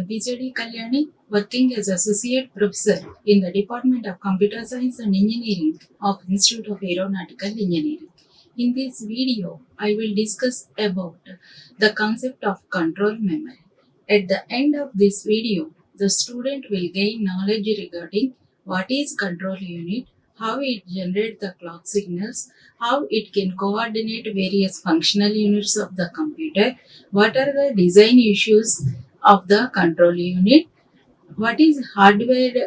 BJD Kalyani, working as Associate Professor in the Department of Computer Science and Engineering of Institute of Aeronautical Engineering. In this video, I will discuss about the concept of control memory. At the end of this video, the student will gain knowledge regarding what is control unit, how it generates the clock signals, how it can coordinate various functional units of the computer, what are the design issues of the control unit, what is hardwired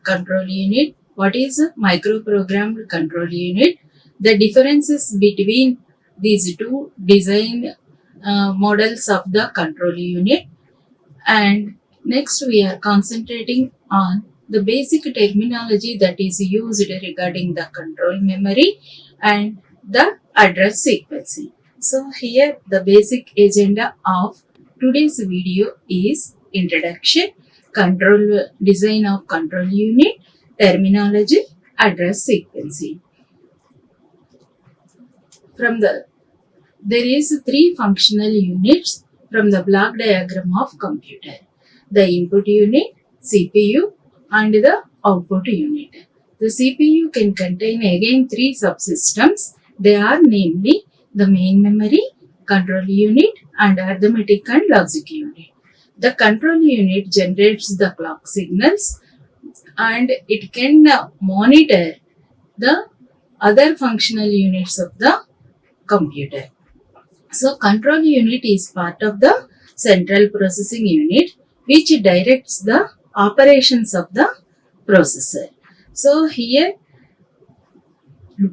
control unit, what is a microprogrammed control unit, the differences between these two design models of the control unit, and next we are concentrating on the basic terminology that is used regarding the control memory and the address sequencing. So here the basic agenda of today's video is introduction, control design of control unit, terminology, address sequencing. There is three functional units from the block diagram of computer: the input unit, CPU, and the output unit. The CPU can contain again three subsystems. They are namely the main memory, control unit, and arithmetic and logic unit. The control unit generates the clock signals and it can monitor the other functional units of the computer. So control unit is part of the central processing unit which directs the operations of the processor. So here,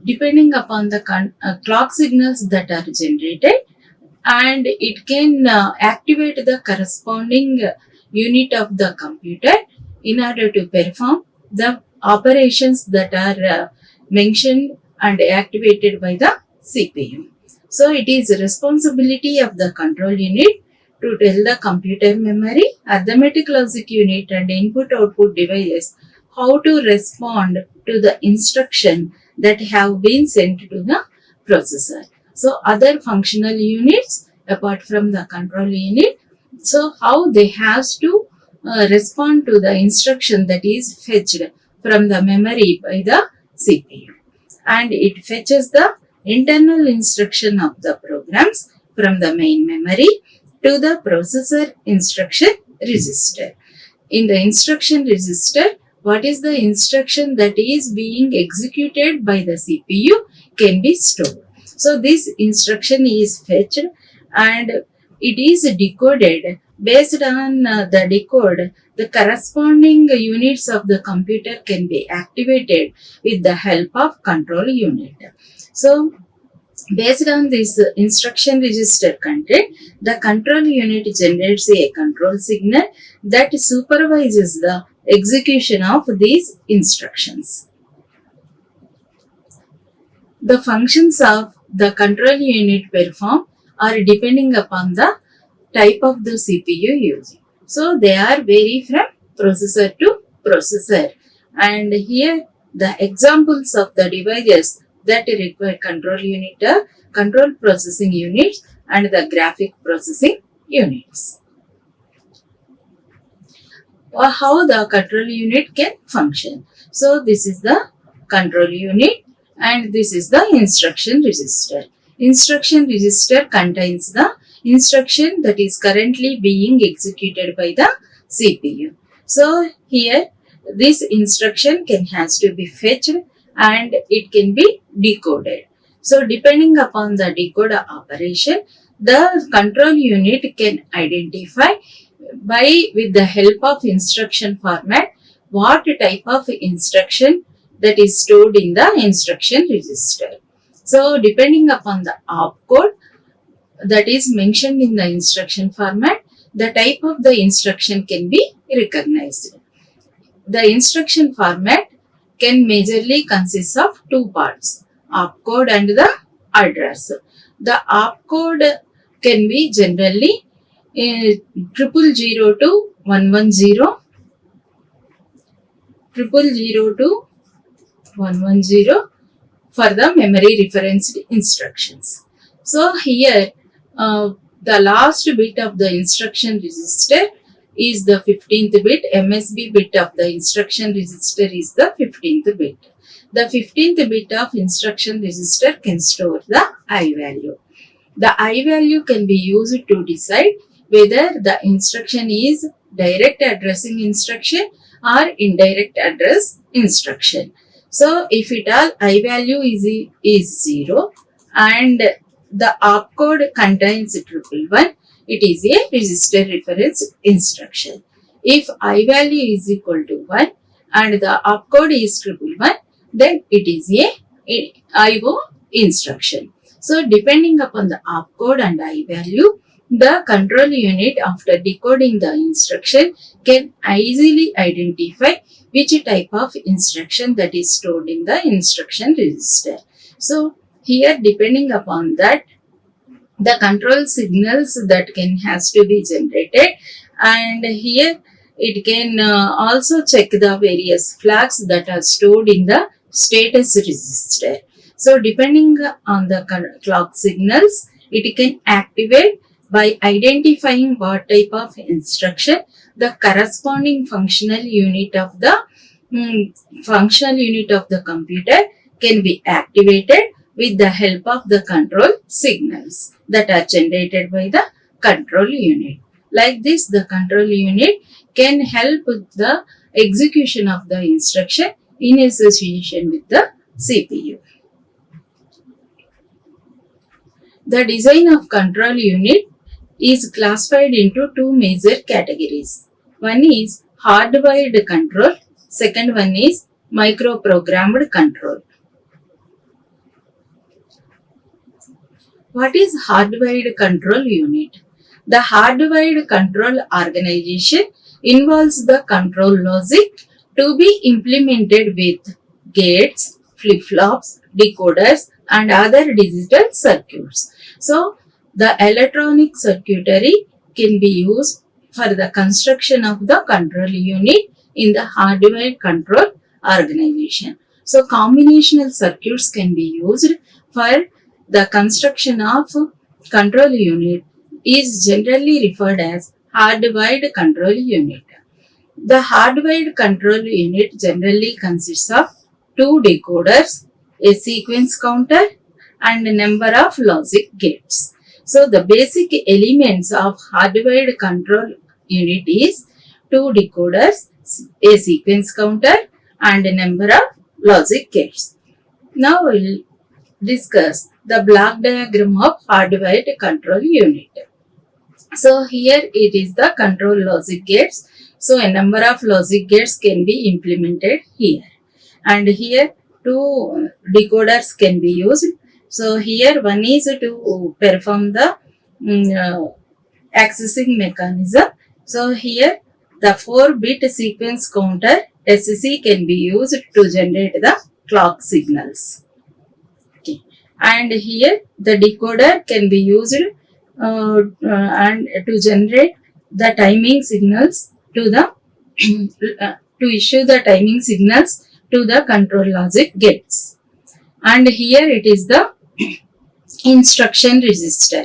depending upon the clock signals that are generated, and it can activate the corresponding unit of the computer in order to perform the operations that are mentioned and activated by the CPU. So it is the responsibility of the control unit to tell the computer memory, arithmetic logic unit, and input-output devices how to respond to the instruction that have been sent to the processor. So other functional units apart from the control unit, so how they have to respond to the instruction that is fetched from the memory by the CPU, and it fetches the internal instruction of the programs from the main memory to the processor instruction register. In the instruction register, what is the instruction that is being executed by the CPU can be stored. So this instruction is fetched and it is decoded. Based on the decode, the corresponding units of the computer can be activated with the help of control unit. So based on this instruction register content, the control unit generates a control signal that supervises the execution of these instructions. The functions of the control unit perform are depending upon the type of the CPU used. So they are vary from processor to processor, and here the examples of the devices that require control unit are control processing units and the graphic processing units. How the control unit can function. So this is the control unit and this is the instruction register. Instruction register contains the instruction that is currently being executed by the CPU. So here this instruction has to be fetched and it can be decoded. So depending upon the decoder operation, the control unit can identify with the help of instruction format what type of instruction that is stored in the instruction register. So depending upon the opcode that is mentioned in the instruction format, the type of the instruction can be recognized. The instruction format can majorly consist of two parts, opcode and the address. The opcode can be generally 000 to 110, 000 to 110 for the memory referenced instructions. So here the last bit of the instruction register is the 15th bit. MSB bit of the instruction register is the 15th bit. The 15th bit of instruction register can store the I value. The I value can be used to decide whether the instruction is direct addressing instruction or indirect address instruction. So if it all I value is 0 and the opcode contains 111, it is a register reference instruction. If I value is equal to 1 and the opcode is 111, then it is a IO instruction. So depending upon the opcode and I value, the control unit after decoding the instruction can easily identify which type of instruction that is stored in the instruction register. So here depending upon that, the control signals that has to be generated, and here it can also check the various flags that are stored in the status register. So depending on the clock signals, it can activate by identifying what type of instruction the corresponding functional unit of the computer can be activated with the help of the control signals that are generated by the control unit. Like this, the control unit can help with the execution of the instruction in association with the CPU. The design of control unit is classified into two major categories. One is hardwired control, second one is microprogrammed control. What is hardwired control unit? The hardwired control organization involves the control logic to be implemented with gates, flip-flops, decoders, and other digital circuits. So, the electronic circuitry can be used for the construction of the control unit in the hardwired control organization. So, combinational circuits can be used for the construction of control unit is generally referred as hardwired control unit. The hardwired control unit generally consists of two decoders, a sequence counter, and a number of logic gates. So the basic elements of hardwired control unit is two decoders, a sequence counter, and a number of logic gates. Now we will discuss the block diagram of hardwired control unit. So here it is the control logic gates. So a number of logic gates can be implemented here. And here two decoders can be used. So here one is to perform the accessing mechanism. So here the 4-bit sequence counter SC can be used to generate the clock signals. Okay. And here the decoder can be used and to generate the timing signals to the to issue the timing signals to the control logic gates. And here it is the instruction register.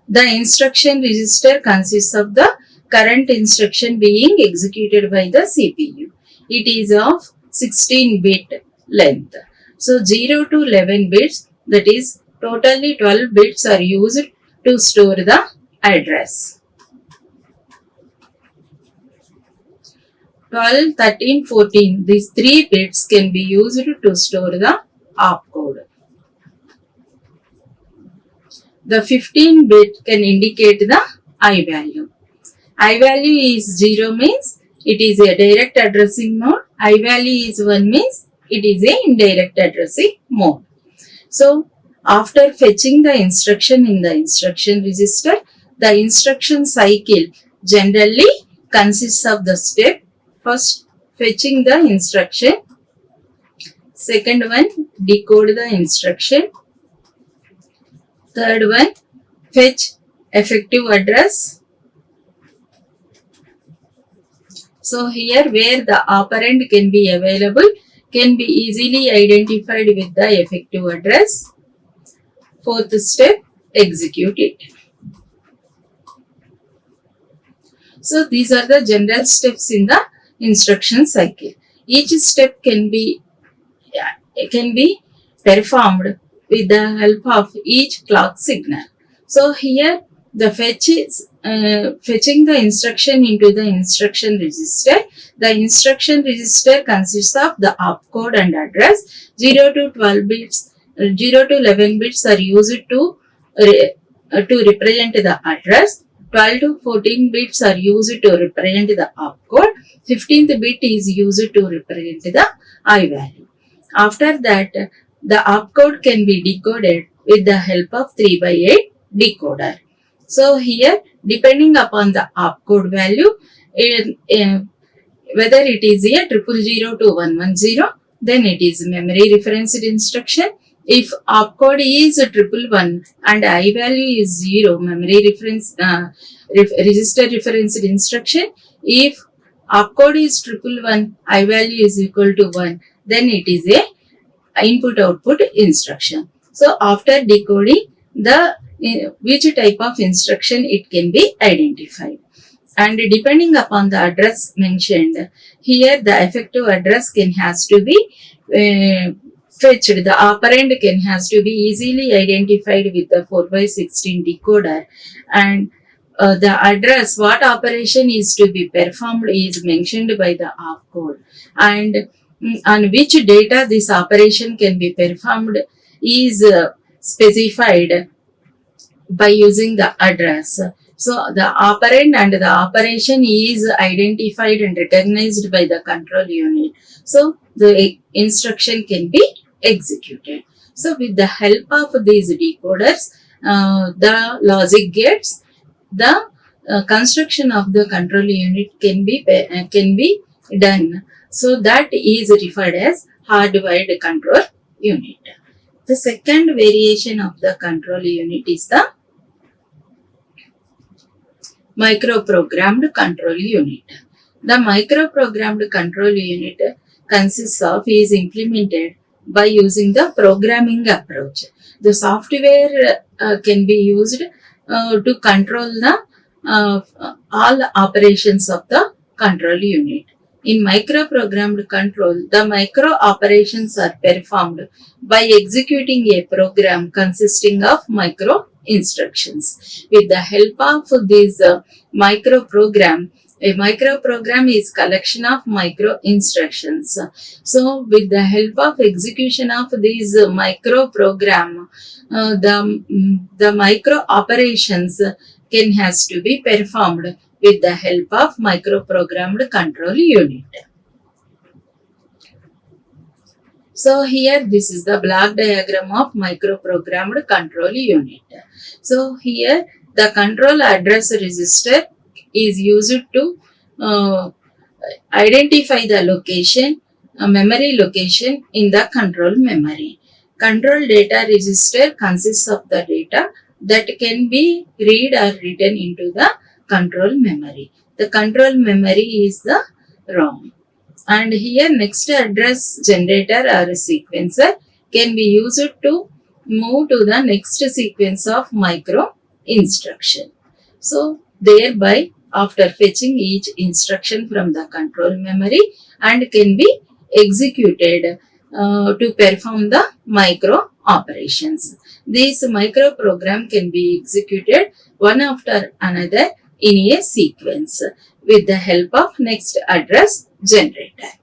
The instruction register consists of the current instruction being executed by the CPU. It is of 16-bit length. So 0 to 11 bits, that is totally 12 bits are used to store the address. 12, 13, 14, these 3 bits can be used to store the opcode. The 15 bit can indicate the I value. I value is 0 means it is a direct addressing mode. I value is 1 means it is a indirect addressing mode. So after fetching the instruction in the instruction register, the instruction cycle generally consists of the step: first, fetching the instruction; second one, decode the instruction; third one, fetch effective address. So here where the operand can be available can be easily identified with the effective address. Fourth step, execute it. So these are the general steps in the instruction cycle. Each step can be performed with the help of each clock signal. So here the fetch is fetching the instruction into the instruction register. The instruction register consists of the opcode and address. 0 to 12 bits, 0 to 11 bits are used to represent the address. 12 to 14 bits are used to represent the opcode. 15th bit is used to represent the I value. After that, the opcode can be decoded with the help of 3x8 decoder. So here, depending upon the opcode value, whether it is a 000 to 110, then it is memory referenced instruction. If opcode is 111 and I value is 0, memory reference register referenced instruction. If opcode is 111, I value is equal to 1, then it is a input output instruction. So after decoding, the which type of instruction it can be identified, and depending upon the address mentioned here, the effective address has to be fetched. The operand has to be easily identified with the 4x16 decoder, and the address, what operation is to be performed, is mentioned by the opcode, and on which data this operation can be performed is specified by using the address. So the operand and the operation is identified and recognized by the control unit. So the instruction can be executed. So with the help of these decoders, the logic gates, the construction of the control unit can be done. So that is referred as hardwired control unit. The second variation of the control unit is the microprogrammed control unit. The microprogrammed control unit consists of is implemented by using the programming approach. The software can be used to control the all operations of the control unit. In microprogrammed control, the micro operations are performed by executing a program consisting of micro instructions. With the help of this microprogram, a microprogram is collection of micro instructions. So with the help of execution of this microprogram, the micro operations has to be performed with the help of microprogrammed control unit. So here this is the block diagram of microprogrammed control unit. So here the control address register is used to identify the location, memory location in the control memory. Control data register consists of the data that can be read or written into the control memory. The control memory is the ROM. And here next address generator or sequencer can be used to move to the next sequence of micro instruction. So thereby, after fetching each instruction from the control memory and can be executed to perform the micro operations. This micro program can be executed one after another in a sequence with the help of next address generator.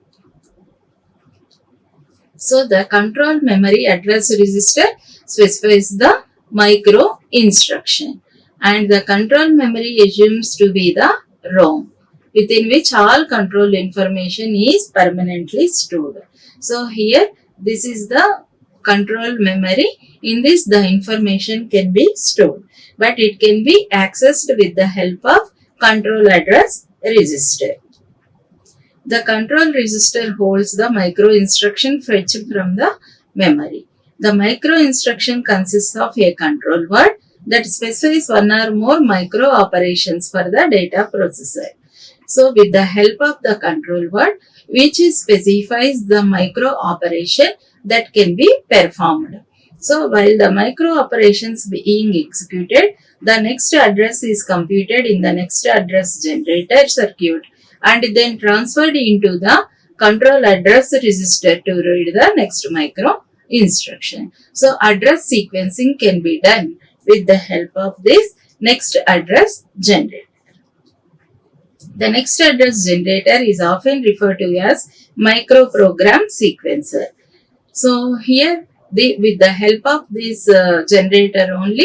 So the control memory address register specifies the micro instruction, and the control memory assumes to be the ROM within which all control information is permanently stored. So here this is the control memory. In this the information can be stored, but it can be accessed with the help of control address register. The control register holds the micro instruction fetched from the memory. The micro instruction consists of a control word that specifies one or more micro operations for the data processor. So with the help of the control word, which specifies the micro operation that can be performed. So while the micro operations being executed, The next address is computed in the next address generator circuit and then transferred into the control address register to read the next micro instruction. So address sequencing can be done with the help of this next address generator. The next address generator is often referred to as microprogram sequencer. So here with the help of this generator only,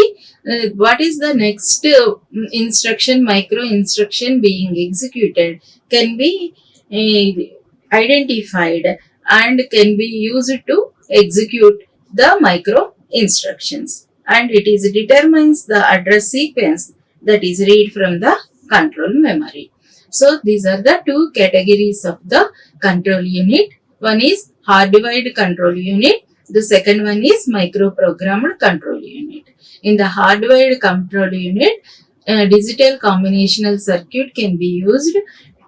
what is the next instruction, micro instruction being executed can be identified and can be used to execute the micro instructions, and it is determines the address sequence that is read from the control memory. So these are the two categories of the control unit. One is hardwired control unit. The second one is microprogrammed control unit. In the hardwired control unit, digital combinational circuit can be used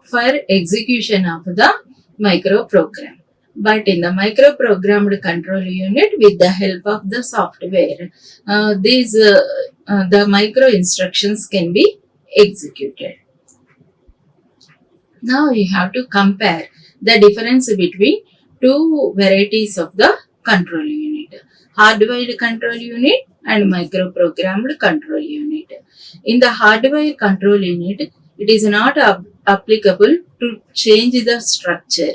for execution of the microprogram. But in the microprogrammed control unit, with the help of the software, the micro instructions can be executed. Now you have to compare the difference between two varieties of the control unit, hardwired control unit and microprogrammed control unit. In the hardwired control unit, it is not applicable to change the structure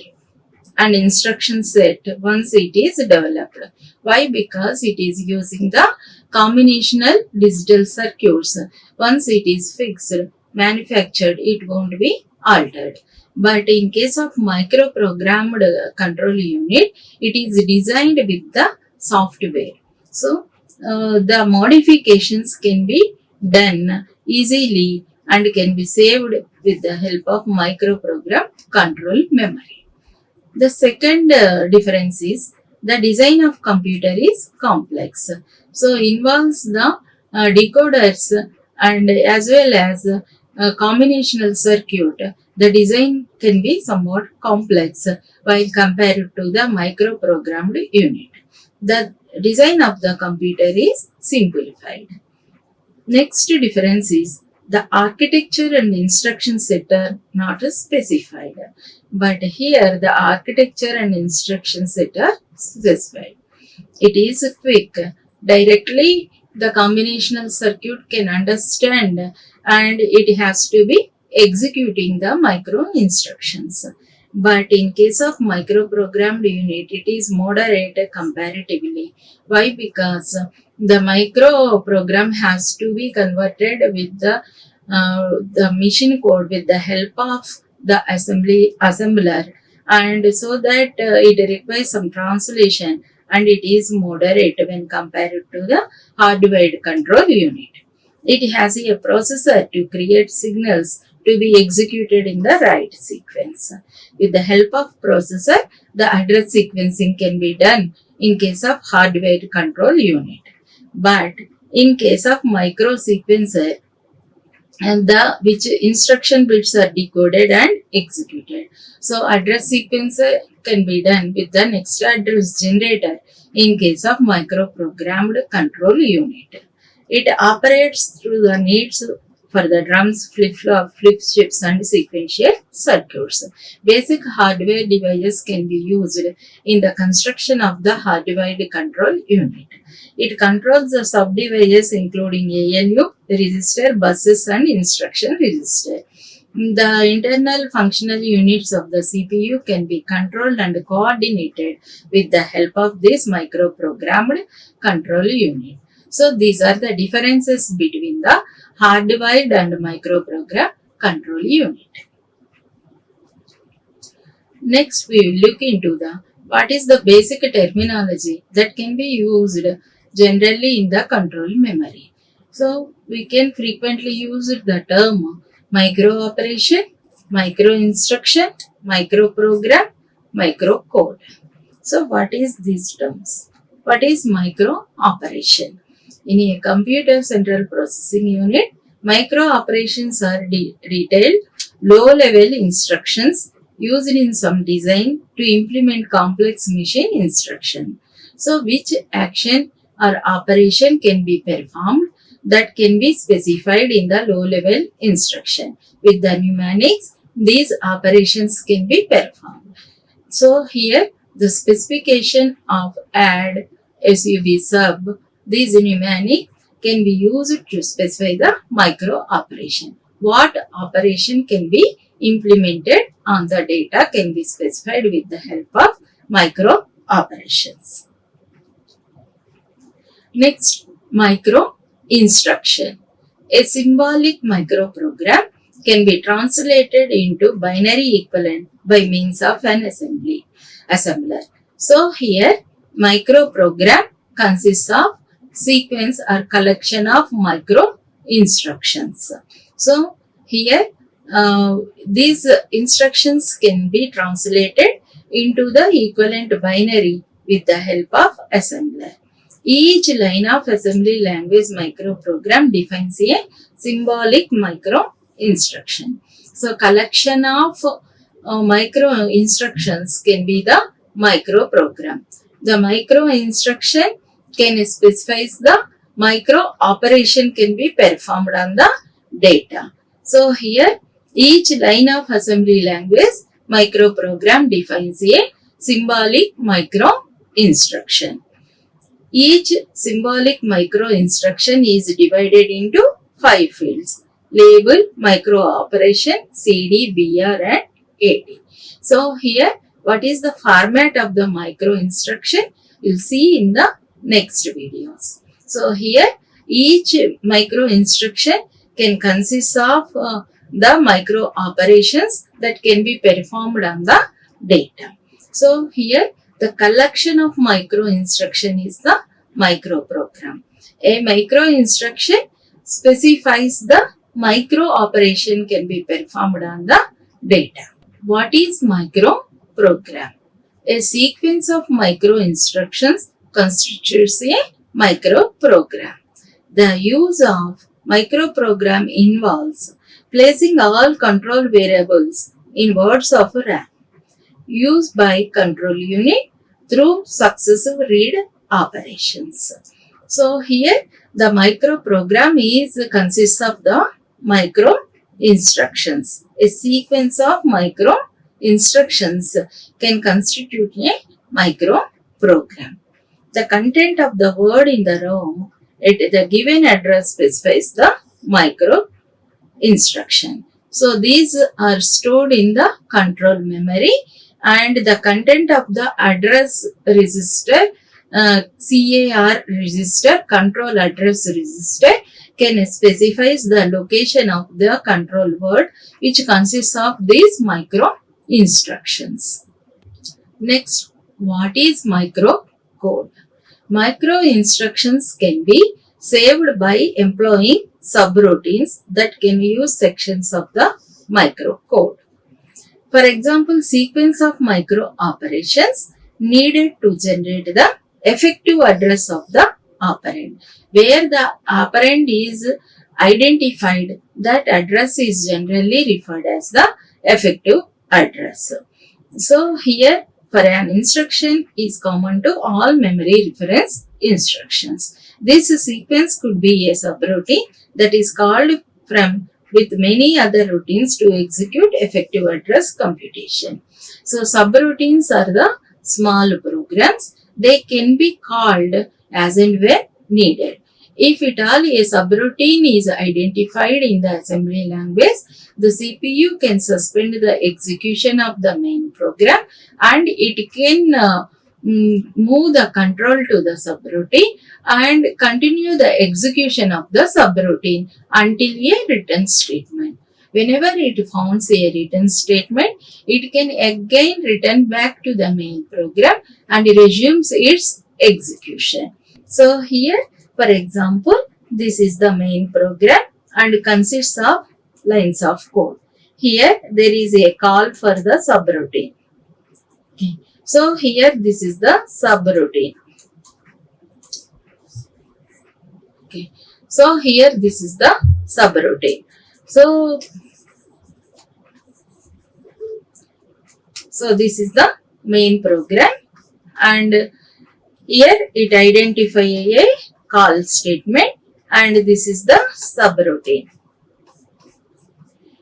and instruction set once it is developed. Why? Because it is using the combinational digital circuits. Once it is fixed, manufactured, it won't be altered. But in case of microprogrammed control unit, it is designed with the software. So the modifications can be done easily and can be saved with the help of microprogram control memory. The second difference is the design of computer is complex. So involves the decoders and as well as combinational circuit. The design can be somewhat complex while compared to the microprogrammed unit. The design of the computer is simplified. Next difference is the architecture and instruction set are not specified, but here the architecture and instruction set are specified. It is quick. Directly the combinational circuit can understand and it has to be executing the micro instructions. But in case of microprogrammed unit, it is moderate comparatively. Why? Because the microprogram has to be converted with the machine code with the help of the assembler, and so that it requires some translation and it is moderate when compared to the hardwired control unit. It has a processor to create signals to be executed in the right sequence. With the help of processor, the address sequencing can be done in case of hardwired control unit. But in case of micro sequencer, and which instruction bits are decoded and executed. So address sequencer can be done with the next address generator in case of microprogrammed control unit. It operates through the needs for the drums, flip-flop, flip chips and sequential circuits. Basic hardware devices can be used in the construction of the hardwired control unit. It controls the sub-devices including ALU, register, buses and instruction register. The internal functional units of the CPU can be controlled and coordinated with the help of this microprogrammed control unit. So these are the differences between the hardwired and microprogram control unit. Next we will look into what is the basic terminology that can be used generally in the control memory. So we can frequently use the term microoperation, microinstruction, microprogram, microcode. So what is these terms? What is microoperation? In a computer central processing unit, micro operations are detailed, low-level instructions used in some design to implement complex machine instruction. So which action or operation can be performed that can be specified in the low-level instruction. With the mnemonics, these operations can be performed. So here the specification of add, sub, sub, these mnemonic can be used to specify the micro operation. What operation can be implemented on the data can be specified with the help of micro operations. Next, micro instruction. A symbolic microprogram can be translated into binary equivalent by means of an assembler. So here microprogram consists of sequence or collection of micro instructions. So here these instructions can be translated into the equivalent binary with the help of assembler. Each line of assembly language microprogram defines a symbolic micro instruction. So collection of micro instructions can be the microprogram. The micro instruction can specify the micro operation can be performed on the data. So here each line of assembly language microprogram defines a symbolic micro instruction. Each symbolic micro instruction is divided into 5 fields: label, micro operation, CD, BR and AD. So here what is the format of the micro instruction? You'll see in the next videos. So here each micro instruction can consist of the micro operations that can be performed on the data. So here the collection of micro instruction is the microprogram. A micro instruction specifies the micro operation can be performed on the data. What is microprogram? A sequence of micro instructions constitutes a microprogram. The use of microprogram involves placing all control variables in words of RAM used by control unit through successive read operations. So here the microprogram consists of the micro instructions. A sequence of micro instructions can constitute a microprogram. The content of the word in the ROM at the given address specifies the micro instruction. So these are stored in the control memory, and the content of the address register, CAR register, control address register, can specify the location of the control word, which consists of these micro instructions. Next, what is microcode? Micro instructions can be saved by employing subroutines that can use sections of the microcode. For example, sequence of micro operations needed to generate the effective address of the operand. Where the operand is identified, that address is generally referred as the effective address. So here for an instruction is common to all memory reference instructions. This sequence could be a subroutine that is called from with many other routines to execute effective address computation. So subroutines are the small programs. They can be called as and when needed. If at all a subroutine is identified in the assembly language, the CPU can suspend the execution of the main program and it can move the control to the subroutine and continue the execution of the subroutine until a return statement. Whenever it founds a return statement, it can again return back to the main program and resumes its execution. So here, for example, this is the main program and consists of lines of code. Here there is a call for the subroutine. Okay. So here this is the subroutine. Okay. So here this is the subroutine. So this is the main program, and here it identifies a call statement and this is the subroutine.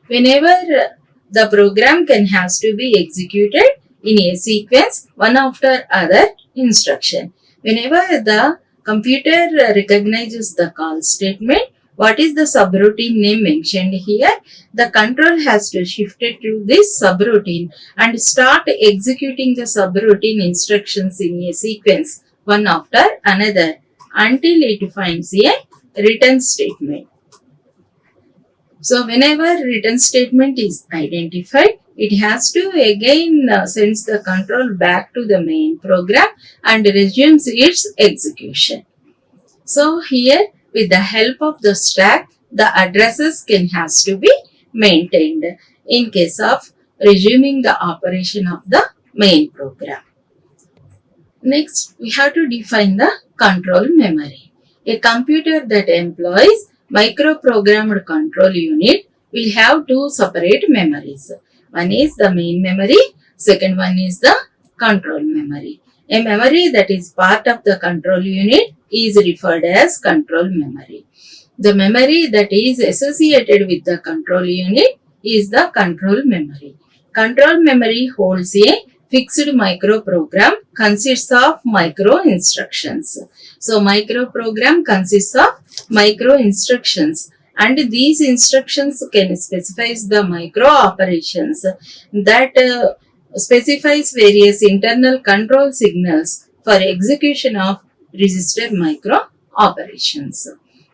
Whenever the program has to be executed in a sequence, one after other instruction. Whenever the computer recognizes the call statement, what is the subroutine name mentioned here? The control has to shift it to this subroutine and start executing the subroutine instructions in a sequence, one after another, until it finds a return statement. So whenever return statement is identified, it has to again sends the control back to the main program and resumes its execution. So here, with the help of the stack, the addresses has to be maintained in case of resuming the operation of the main program. Next, we have to define the control memory. A computer that employs microprogrammed control unit will have two separate memories. One is the main memory, second one is the control memory. A memory that is part of the control unit is referred as control memory. The memory that is associated with the control unit is the control memory. Control memory holds a fixed microprogram consists of micro instructions. So microprogram consists of micro instructions, and these instructions can specify the micro operations that specifies various internal control signals for execution of register micro operations.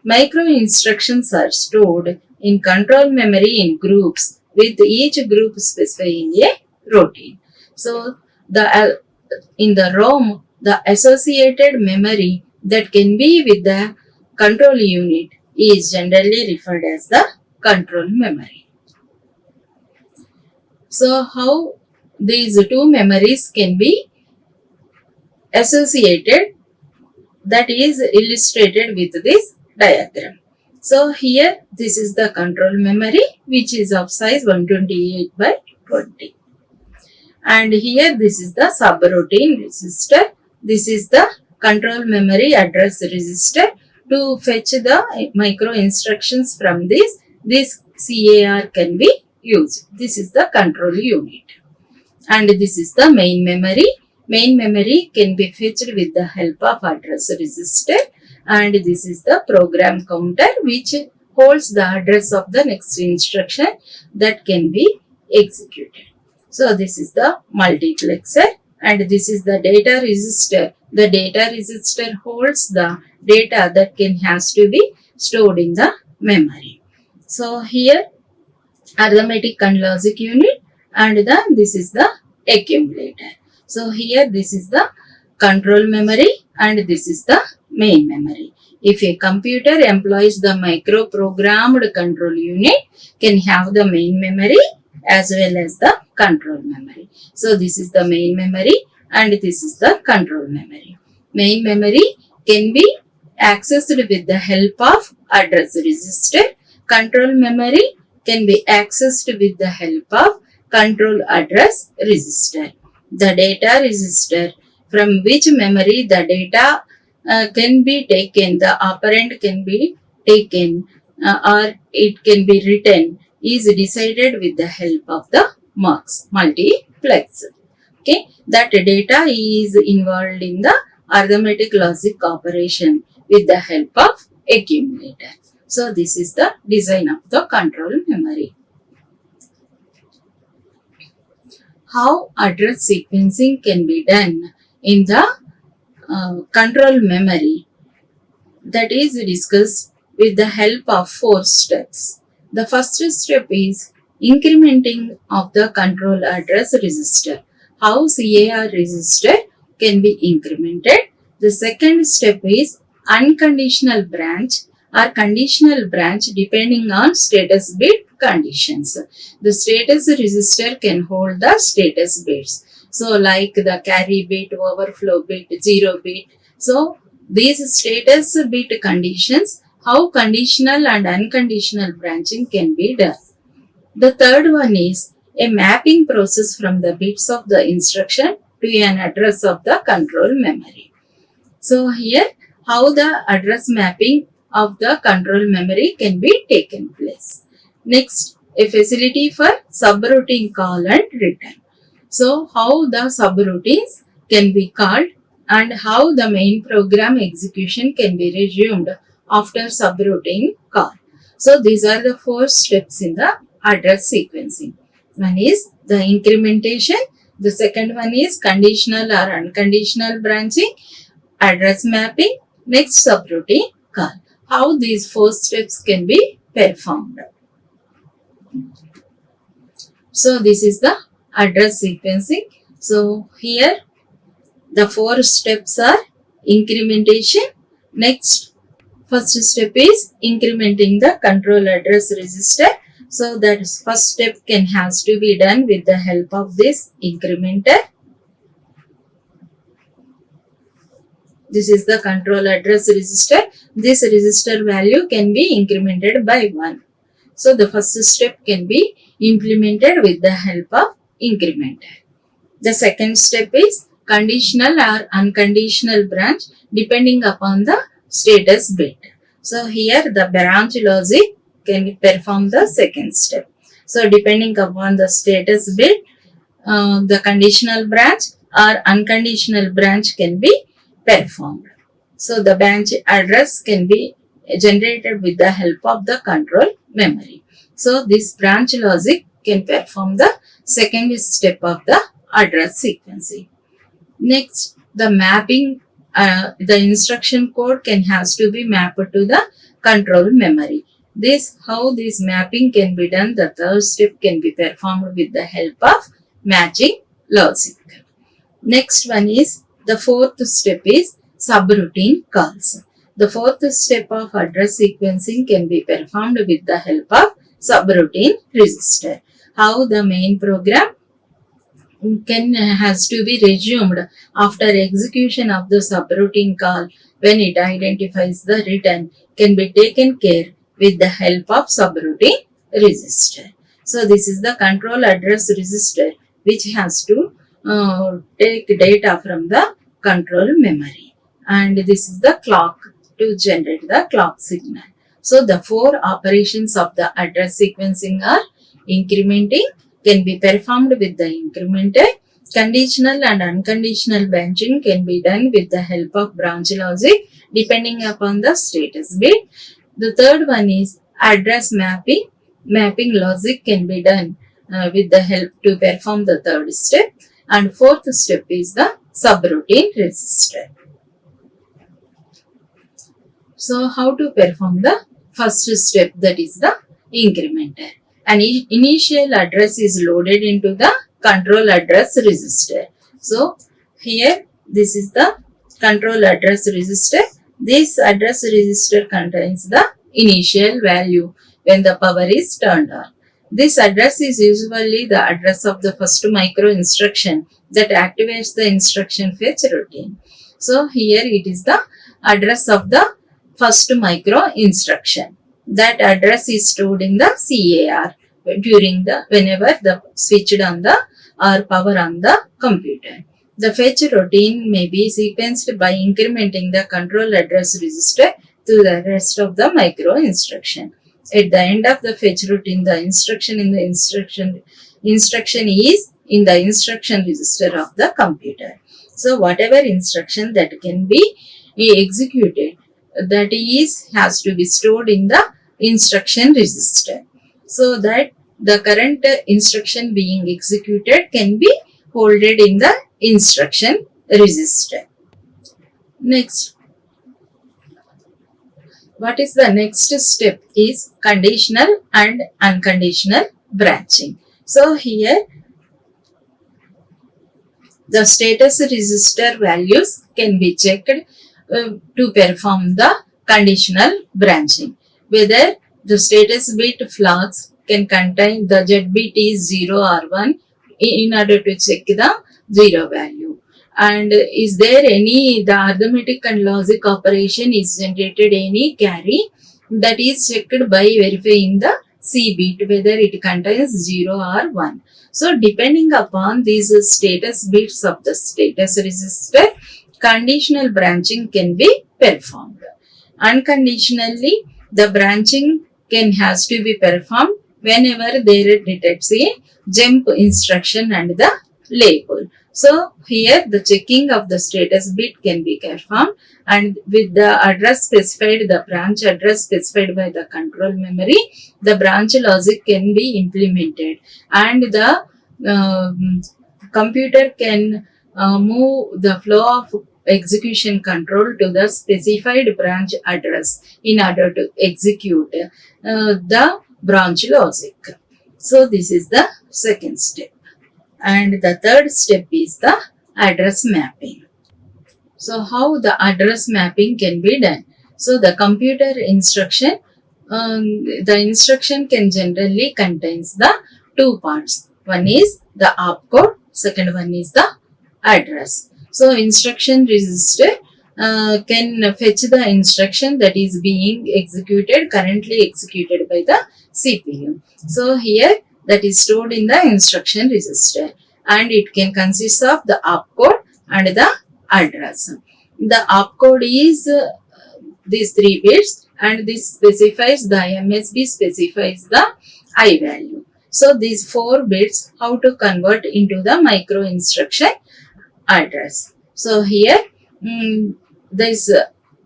Micro instructions are stored in control memory in groups, with each group specifying a routine. So in the ROM, the associated memory that can be with the control unit is generally referred as the control memory. So how these two memories can be associated, that is illustrated with this diagram. So here this is the control memory, which is of size 128 by 20. And here this is the subroutine register. This is the control memory address register to fetch the micro instructions from this. This CAR can be used. This is the control unit. And this is the main memory. Main memory can be fetched with the help of address register. And this is the program counter, which holds the address of the next instruction that can be executed. So this is the multiplexer, and this is the data register. The data register holds the data that has to be stored in the memory. So here arithmetic and logic unit, and then this is the accumulator. So here this is the control memory and this is the main memory. If a computer employs the microprogrammed control unit, can have the main memory as well as the control memory. So this is the main memory and this is the control memory. Main memory can be accessed with the help of address register. Control memory can be accessed with the help of control address register. The data register from which memory the data can be taken, the operand can be taken or it can be written is decided with the help of the multiplexer. Okay, that data is involved in the arithmetic logic operation with the help of accumulator. So this is the design of the control memory. How address sequencing can be done in the control memory, that is discussed with the help of 4 steps. The first step is incrementing of the control address register. How CAR register can be incremented. The second step is unconditional branch or conditional branch depending on status bit conditions. The status register can hold the status bits. So like the carry bit, overflow bit, 0 bit. So these status bit conditions, how conditional and unconditional branching can be done. The third one is a mapping process from the bits of the instruction to an address of the control memory. So here how the address mapping of the control memory can be taken place. Next, a facility for subroutine call and return. So how the subroutines can be called and how the main program execution can be resumed after subroutine call. So these are the 4 steps in the address sequencing. One is the incrementation, the second one is conditional or unconditional branching, address mapping, next subroutine call. How these 4 steps can be performed. So this is the address sequencing. So here the 4 steps are incrementation. Next, first step is incrementing the control address register. So that first step has to be done with the help of this incrementer. This is the control address register. This register value can be incremented by 1. So the first step can be implemented with the help of incrementer. The second step is conditional or unconditional branch depending upon the status bit. So here the branch logic can perform the second step. So depending upon the status bit, the conditional branch or unconditional branch can be performed. So the branch address can be generated with the help of the control memory. So this branch logic can perform the second step of the address sequencing. Next, the mapping, the instruction code has to be mapped to the control memory. How this mapping can be done, the third step can be performed with the help of matching logic. Next one is the fourth step is subroutine calls. The fourth step of address sequencing can be performed with the help of subroutine register. How the main program has to be resumed after execution of the subroutine call when it identifies the return can be taken care with the help of subroutine register. So this is the control address register which has to take data from the control memory, and this is the clock to generate the clock signal. So the 4 operations of the address sequencing are incrementing can be performed with the incrementer, conditional and unconditional branching can be done with the help of branch logic depending upon the status bit. The third one is address mapping. Mapping logic can be done with the help to perform the third step, and fourth step is the subroutine register. So how to perform the first step, that is the incrementer. An initial address is loaded into the control address register. So here this is the control address register. This address register contains the initial value when the power is turned on. This address is usually the address of the first micro instruction that activates the instruction fetch routine. So here it is the address of the first micro instruction. That address is stored in the CAR during the whenever the switched on the or power on the computer. The fetch routine may be sequenced by incrementing the control address register to the rest of the micro instruction. At the end of the fetch routine, the instruction is in the instruction register of the computer. So whatever instruction that can be executed, that has to be stored in the instruction register, so that the current instruction being executed can be holded in the instruction register. Next, what is the next step is conditional and unconditional branching. So here the status register values can be checked to perform the conditional branching. Whether the status bit flags can contain the Z bit is 0 or 1 in order to check the 0 value. And is there the arithmetic and logic operation is generated any carry, that is checked by verifying the C bit whether it contains 0 or 1. So depending upon these status bits of the status register, conditional branching can be performed. Unconditionally, the branching can has to be performed whenever there detects a jump instruction and the label. So here the checking of the status bit can be performed, and with the address specified, the branch address specified by the control memory, the branch logic can be implemented, and the computer can move the flow of execution control to the specified branch address in order to execute the branch logic. So this is the second step. And the third step is the address mapping. So how the address mapping can be done? So the computer instruction, the instruction can generally contains the two parts. One is the opcode, second one is the address. So instruction register can fetch the instruction that is being executed, currently executed by the CPU. So here that is stored in the instruction register, and it can consist of the opcode and the address. The opcode is these 3 bits, and this specifies the MSB specifies the I value. So these 4 bits how to convert into the micro instruction address. So here this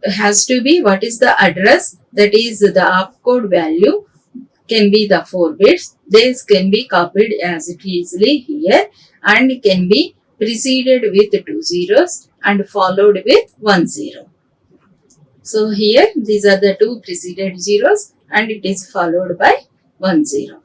has to be what is the address, that is the opcode value can be the 4 bits. This can be copied as it easily here, and can be preceded with 2 zeros and followed with 1 zero. So here these are the 2 preceded zeros, and it is followed by 1 zero.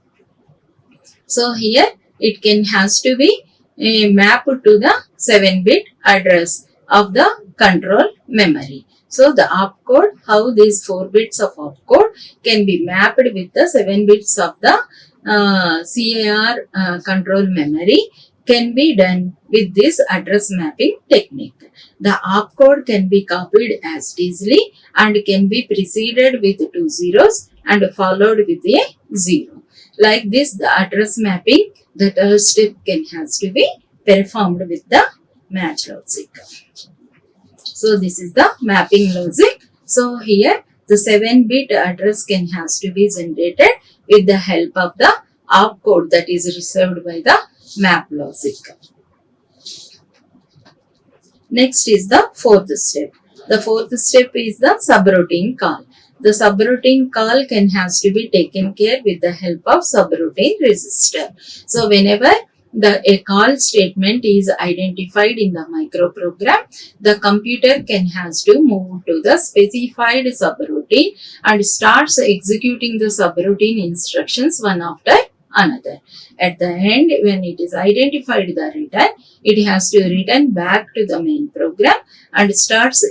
So here it can has to be mapped to the 7-bit address of the control memory. So the opcode, how these 4 bits of opcode can be mapped with the 7 bits of the CAR control memory can be done with this address mapping technique. The opcode can be copied as easily and can be preceded with 2 zeros and followed with a 0. Like this, the address mapping, the third step can has to be performed with the match logic. So this is the mapping logic. So here the 7-bit address can has to be generated with the help of the opcode that is reserved by the map logic. Next is the 4th step. The 4th step is the subroutine call. The subroutine call can has to be taken care with the help of subroutine register. So whenever a call statement is identified in the microprogram, the computer can has to move to the specified subroutine and starts executing the subroutine instructions one after another. At the end, when it is identified the return, it has to return back to the main program and starts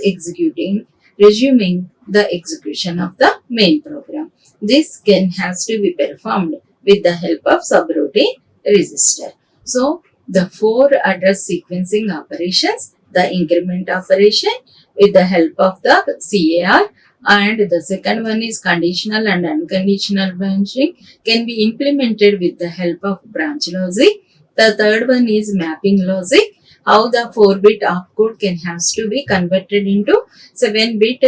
resuming the execution of the main program. This can has to be performed with the help of subroutine register. So the 4 address sequencing operations, the increment operation with the help of the CAR, and the second one is conditional and unconditional branching can be implemented with the help of branch logic. The third one is mapping logic, how the 4-bit opcode can has to be converted into 7-bit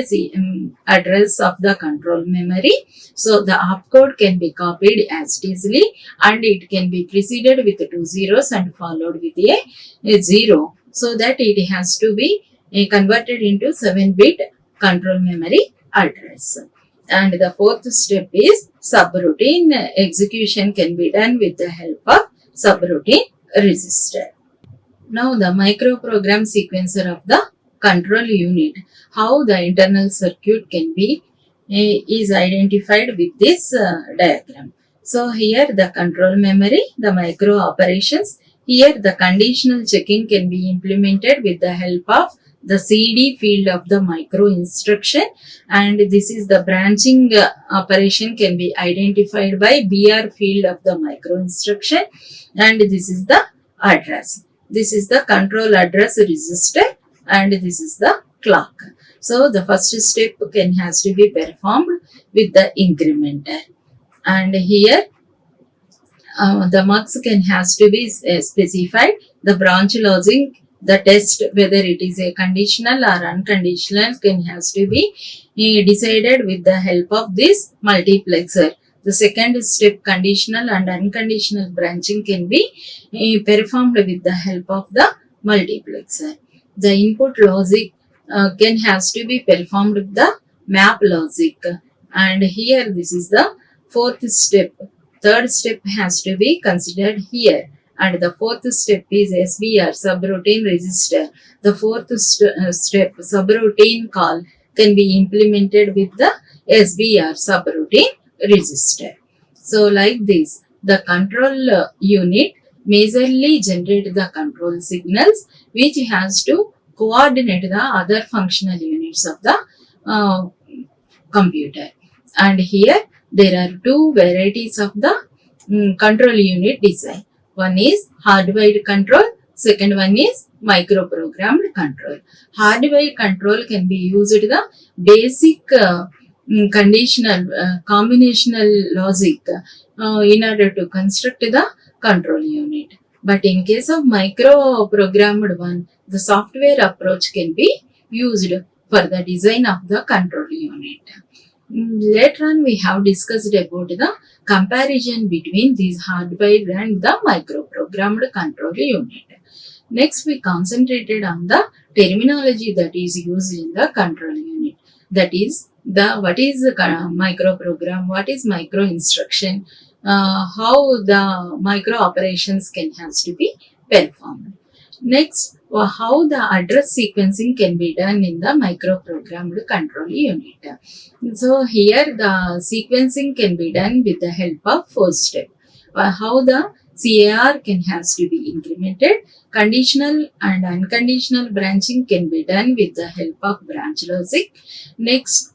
address of the control memory. So the opcode can be copied as easily and it can be preceded with 2 zeros and followed with a 0, so that it has to be converted into 7-bit control memory address. And the 4th step is subroutine execution can be done with the help of subroutine register. Now the microprogram sequencer of the control unit, how the internal circuit can be is identified with this diagram. So here the control memory, the micro operations, here the conditional checking can be implemented with the help of the CD field of the micro instruction, and this is the branching operation can be identified by BR field of the micro instruction, and this is the address. This is the control address register, and this is the clock. So the first step has to be performed with the incrementer, and here the mux can has to be specified. The branch logic The test whether it is a conditional or unconditional can has to be decided with the help of this multiplexer. The second step, conditional and unconditional branching, can be performed with the help of the multiplexer. The input logic can has to be performed with the map logic, and here this is the fourth step. Third step has to be considered here, and the fourth step is SBR, subroutine register. The fourth step, subroutine call, can be implemented with the SBR, subroutine register. So like this, the control unit majorly generate the control signals which has to coordinate the other functional units of the uh, computer. And here there are two varieties of the control unit design. One is hardwired control, second one is microprogrammed control. Hardwired control can be used the basic conditional combinational logic in order to construct the control unit. But in case of microprogrammed one, the software approach can be used for the design of the control unit. Later on, we have discussed about the comparison between these hardwired and the microprogrammed control unit. Next, we concentrated on the terminology that is used in the control unit. That is, what is the microprogram, what is microinstruction, how the micro operations can has to be performed. Next, how the address sequencing can be done in the microprogrammed control unit. So here the sequencing can be done with the help of first step. How the CAR can has to be implemented. Conditional and unconditional branching can be done with the help of branch logic. Next,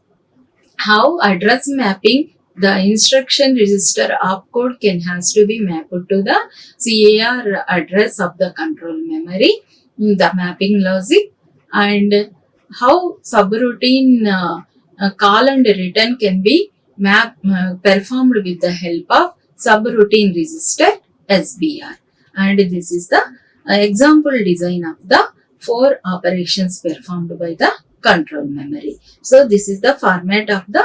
how address mapping, the instruction register opcode can has to be mapped to the CAR address of the control memory, the mapping logic, and how subroutine call and return can be performed with the help of subroutine register SBR. And this is the example design of the 4 operations performed by the control memory. So this is the format of the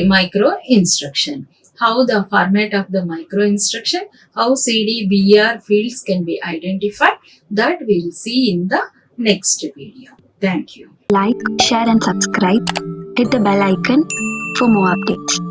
micro instruction. How the format of the micro instruction, how CDBR fields can be identified, that we will see in the next video. Thank you. Like, share and subscribe. Hit the bell icon for more updates.